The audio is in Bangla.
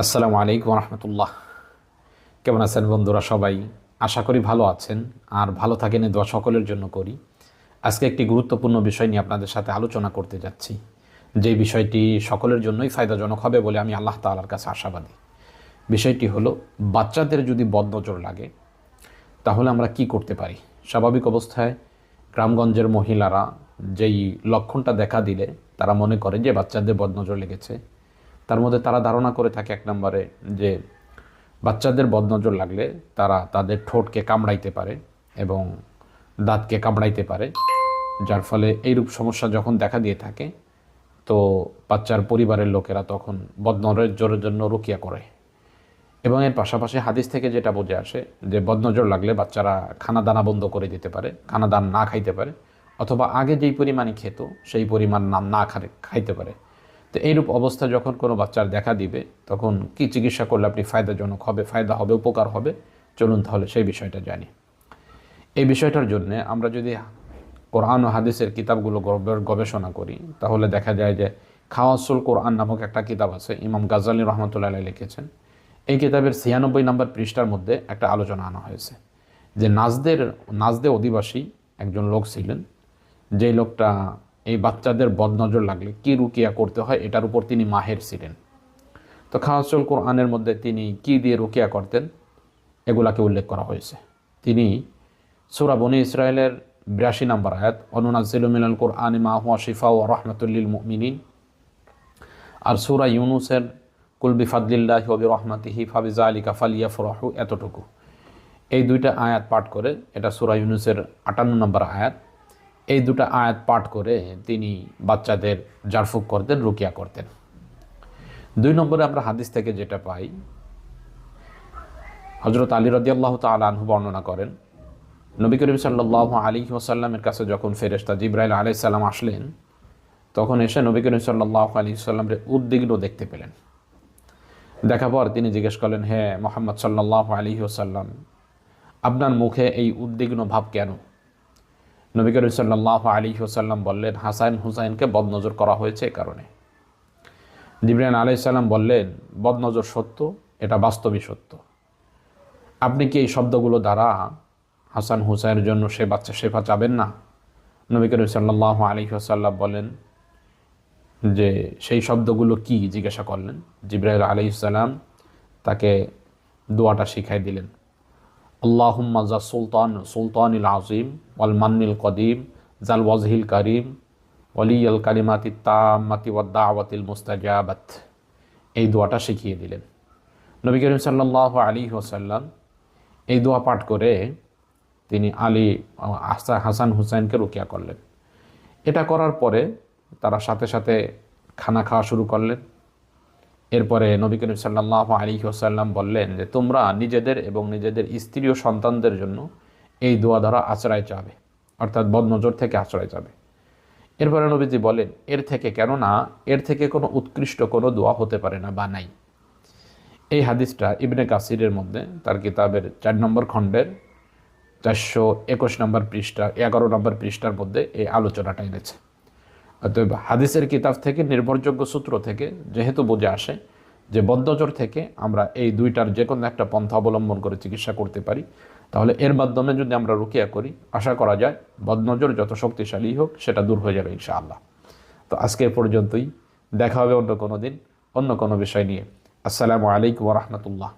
আসসালামু আলাইকুম রহমতুল্লাহ। কেমন আছেন বন্ধুরা? সবাই আশা করি ভালো আছেন, আর ভালো থাকেন এই দোয়া সকলের জন্য করি। আজকে একটি গুরুত্বপূর্ণ বিষয় নিয়ে আপনাদের সাথে আলোচনা করতে যাচ্ছি, যে বিষয়টি সকলের জন্যই ফায়দাজনক হবে বলে আমি আল্লাহ তাআলার কাছে আশাবাদী। বিষয়টি হলো, বাচ্চাদের যদি বদনজর লাগে তাহলে আমরা কি করতে পারি। স্বাভাবিক অবস্থায় গ্রামগঞ্জের মহিলারা যেই লক্ষণটা দেখা দিলে তারা মনে করে যে বাচ্চাদের বদনজর লেগেছে, তার মধ্যে তারা ধারণা করে থাকে এক নম্বরে যে বাচ্চাদের বদনজর লাগলে তারা তাদের ঠোঁটকে কামড়াইতে পারে এবং দাঁতকে কামড়াইতে পারে, যার ফলে এইরূপ সমস্যা যখন দেখা দিয়ে থাকে তো বাচ্চার পরিবারের লোকেরা তখন বদনজরের জন্য রুকিয়া করে। এবং এর পাশাপাশি হাদিস থেকে যেটা বোঝে আসে যে বদনজর লাগলে বাচ্চারা খানা দানা বন্ধ করে দিতে পারে, খানা দানা না খাইতে পারে, অথবা আগে যেই পরিমাণে খেত সেই পরিমাণ না খাইতে পারে। তো এইরূপ অবস্থা যখন কোনো বাচ্চার দেখা দিবে তখন কি চিকিৎসা করলে আপনি ফায়দাজনক হবে, ফায়দা হবে, উপকার হবে, চলুন তাহলে সেই বিষয়টা জানি। এই বিষয়টার জন্য আমরা যদি কোরআন ও হাদিসের কিতাবগুলো গবেষণা করি তাহলে দেখা যায় যে খাওয়াসুল কোরআন নামক একটা কিতাব আছে, ইমাম গাজ্জালী রহমতুল্লাহ আলাইহি লিখেছেন। এই কিতাবের 96 নম্বর পৃষ্ঠার মধ্যে একটা আলোচনা আনা হয়েছে যে নাজদে অধিবাসী একজন লোক ছিলেন, যেই লোকটা এই বাচ্চাদের বদনজর লাগলে কি রুকিয়া করতে হয় এটার উপর তিনি মাহের ছিলেন। তো খাওয়াসুল কোরআনের মধ্যে তিনি কি দিয়ে রুকিয়া করতেন এগুলাকে উল্লেখ করা হয়েছে। তিনি সূরা বনী ইসরাইলের 82 নম্বর আয়াত, অনুনাজ্জিলু মিনাল কোরআনি মা হুয়া শিফা ওয়া রাহমাতুল লিল মুমিনিন, আর সূরা ইউনুসের কুল বিফাদলিল্লাহি ওয়া বিরহমাতিহি ফাবিযালিকা ফালিয়াফরাহু, এতটুকু। এই দুইটা আয়াত পাঠ করে, এটা সূরা ইউনুসের 58 নম্বর আয়াত, এই দুটো আয়াত পাঠ করে তিনি বাচ্চাদের জারফুক করতেন, রুকিয়া করতেন। 2 নম্বরে আমরা হাদিস থেকে যেটা পাই, হযরত আলী রাদিয়াল্লাহু তাআলা আনহু বর্ণনা করেন, নবী করিম সাল্লাল্লাহু আলাইহি ওয়াসাল্লামের কাছে যখন ফেরেশতা জিবরাইল আলাইহিস সালাম আসলেন তখন এসে নবী করিম সাল্লাল্লাহু আলাইহি ওয়াসাল্লামের উদ্বিগ্ন দেখতে পেলেন। দেখার পর তিনি জিজ্ঞেস করলেন, হে মুহাম্মদ সাল্লাল্লাহু আলাইহি ওয়াসাল্লাম, আপনার মুখে এই উদ্বিগ্ন ভাব কেন? নবী করিম সাল্লাল্লাহু আলাইহি ওয়াসাল্লাম বললেন, হাসান হুসাইনকে বদনজর করা হয়েছে এ কারণে। জিবরাইল আলাইহিস সালাম বললেন, বদনজর সত্য, এটা বাস্তবিক সত্য। আপনি কি এই শব্দগুলো দ্বারা হাসান হুসাইনের জন্য সে বাচ্চা শেফা চাবেন না? নবী করিম সাল্লাল্লাহু আলাইহি ওয়াসাল্লাম বলেন যে সেই শব্দগুলো কি জিজ্ঞাসা করলেন। জিবরাইল আলাইহিস সালাম তাকে দোয়াটা শিখাই দিলেন, আল্লাহুম্মা যা সুলতানিল আজিম ওয়াল মান্নিল কদিম জাল ওয়াজহিল কারিম ওয়ালিয়াল কালিমাতি তাম্মাতি ওয়াদ দাওয়াতিল মুস্তাজাবাত। এই দোয়াটা শিখিয়ে দিলেন। নবী করিম সাল্লাল্লাহু আলাইহি ওয়াসাল্লাম এই দোয়া পাঠ করে তিনি হাসান হুসাইনকে রুকিয়া করলেন। এটা করার পরে তারা সাথে সাথে খানা খাওয়া শুরু করলেন। এরপরে নবী করিম সাল্লাল্লাহু আলাইহি ওয়াসাল্লাম বললেন যে তোমরা নিজেদের এবং নিজেদের স্ত্রী ও সন্তানদের জন্য এই দোয়া দ্বারা আশ্রয় চাবে, অর্থাৎ বদনজর থেকে আশ্রয় চাবে। এরপরে নবীজি বলেন, কেননা এর থেকে কোনো উৎকৃষ্ট কোনো দোয়া হতে পারে না বা নাই। এই হাদিসটা ইবনে কাসিরের মধ্যে তার কিতাবের 4 নম্বর খণ্ডের 421 নম্বর পৃষ্ঠা 11 নম্বর পৃষ্ঠার মধ্যে এই আলোচনাটা এনেছে। অতএব হাদিসের কিতাব থেকে, নির্ভরযোগ্য সূত্র থেকে যেহেতু বুঝে আসে যে বদনজর থেকে আমরা এই দুইটার যে কোনো একটা পন্থা অবলম্বন করে চিকিৎসা করতে পারি, তাহলে এর মাধ্যমে যদি আমরা রুকিয়া করি আশা করা যায় বদনজর যত শক্তিশালী হোক সেটা দূর হয়ে যাবে ইনশাআল্লাহ। তো আজকে পর্যন্তই, দেখা হবে অন্য কোনো দিন অন্য কোনো বিষয় নিয়ে। আসসালামু আলাইকুম ওয়া রাহমাতুল্লাহ।